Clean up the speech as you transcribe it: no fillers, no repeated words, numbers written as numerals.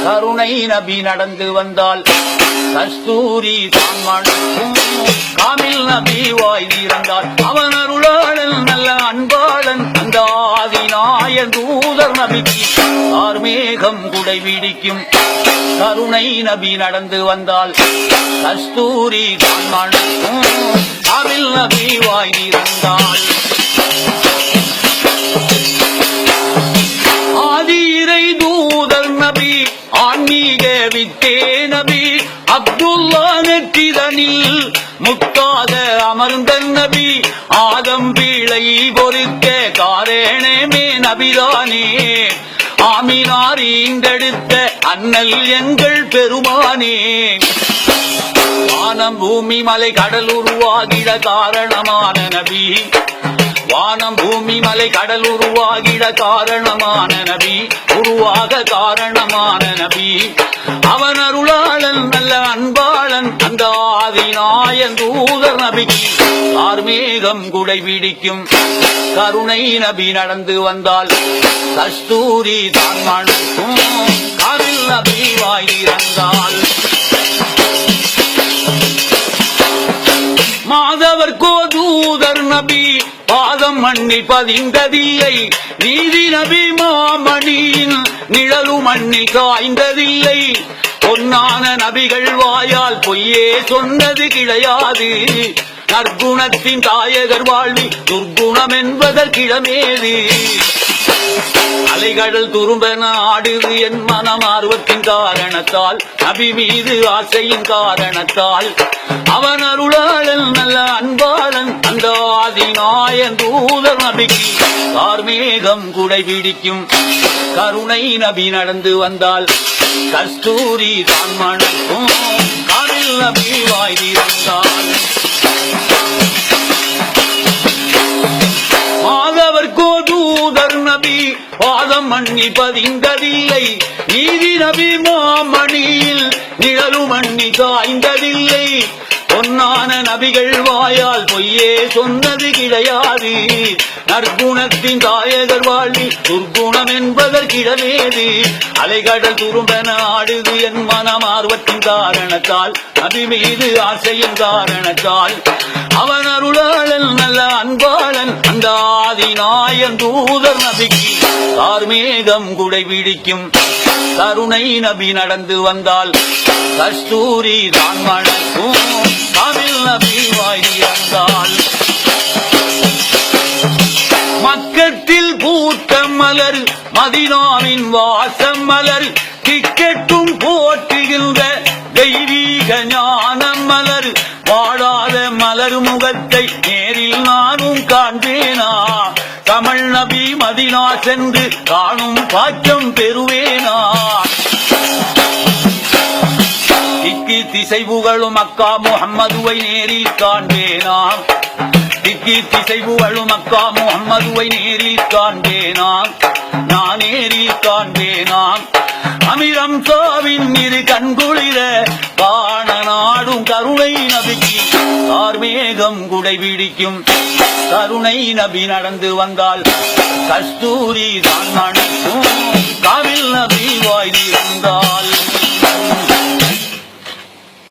கருணை நபி நடந்து வந்தால் கஸ்தூரி தான் மணக்கும். காமில் நபி வாய் திறந்தால் அவன் அருளாளன் நல்ல அன்பாளன் அந்த ஆதிநாயன் தூதர் நபிக்கு ஆர்மேகம் குடை பிடிக்கும். கருணை நபி நடந்து வந்தால் கஸ்தூரி தான் மணக்கும். காமில் நபி வாய் திறந்தால் ஆதி இறை தூதர் நபி ஆன்மீக வித்தே நபி அப்துல்லா நெற்றிதனில் முத்தாக அமர்ந்த நபி ஆதம் பீளை பொறுக்க காரணமே நபிதானே ஆமினார் ஈண்டெடுத்த அண்ணல் எங்கள் பெருமானே வானம் பூமி மலை கடல் உருவாகிட காரணமான நபி வானம் பூமி மலை கடல் உருவாகிட காரணமான நபி உருவாக காரணமான நபி அவன் அருளாளன் நல்ல அன்பாளன் அந்த ஆதிநாயன் தூதர் நபிக்கு ஆர்மேகம் குடை பிடிக்கும். கருணை நபி நடந்து வந்தால் கஸ்தூரி தான் மணக்கும். காமில் நபி வாய் திறந்தால் மாதவர்கோ தூதர் நபி பாதம் மண்ணில் பதிந்ததில்லை. நீதி நபி மாமணியின் நிழலு மண்ணில் காய்ந்ததில்லை. பொன்னான நபிகள் வாயால் பொய்யே சொன்னது கிடையாது. நற்குணத்தின் தாயகர் வாழ்வி துர்குணம் என்பதற்கிடமேது. அலைகடல் துரும்பென ஆடுது என் மனம் ஆர்வத்தின் காரணத்தால் நபி மீது ஆசையின் காரணத்தால் அவன் அருளாளன் நல்ல அன்பாளன் அந்த ஆதிநாயன் தூதர் நபிக்கு ஆர்மேகம் குடை பிடிக்கும். கருணை நபி நடந்து வந்தால் கஸ்தூரி தான் மணக்கும். காமில் நபி வாய் திறந்தால் மாதவர்கோ தூதர் நபி பாதம் மண்ணி பதிந்ததில்லை. நீதி நபி மாமணியில் நிழலு மண்ணி காய்ந்ததில்லை. பொன்னான நபிகள் வாயால் பொய்யே சொன்னது கிடையாது. நற்குணத்தின் தாயகர் வாழ்வி துர்குணம் என்பதற்கிடமேது. அலைகடல் துரும்பென ஆடுது என் மனம் ஆர்வத்தின் காரணத்தால் நபி மீது ஆசையின் காரணத்தால் அவன் அருளாளன் நல்ல அன்பாளன் அந்த ஆதிநாயன் தூதர் நபிக்கு ஆர்மேகம் குடை பிடிக்கும். கருணை நபி நடந்து வந்தால் கஸ்தூரி தான் மணக்கும். காமில் நபி வாய் திறந்தால் மக்கத்தில் பூத்த மலர் மதீனாவின் வாசம் மலர் திக்கெட்டும் போற்றுகின்ற தெய்வீக ஞானம் மலர். வாடாத மலர் முகத்தை நேரில் நானும் காண்பேனா? தமிழ் நபி மதீனா சென்று காணும் பாக்கியம் பெறுவேனா? திக்கி திசை புகழும் மக்கா முஹம்மதுவை நேரில் காண்பேனா? திக்கி திசை புகழும் மக்கா முஹம்மதுவை நேரில் காண்பேனா? நான் நேரில் காண்பேனா? அமிரம் சாவின் இரு கண்குளிர காண நாடும் கருணை நபிக்கு ஆர்மேகம் குடை பிடிக்கும். கருணை நபி நடந்து வந்தால் கஸ்தூரி தான் மணக்கும். காமில் நபி வாய் திறந்தால்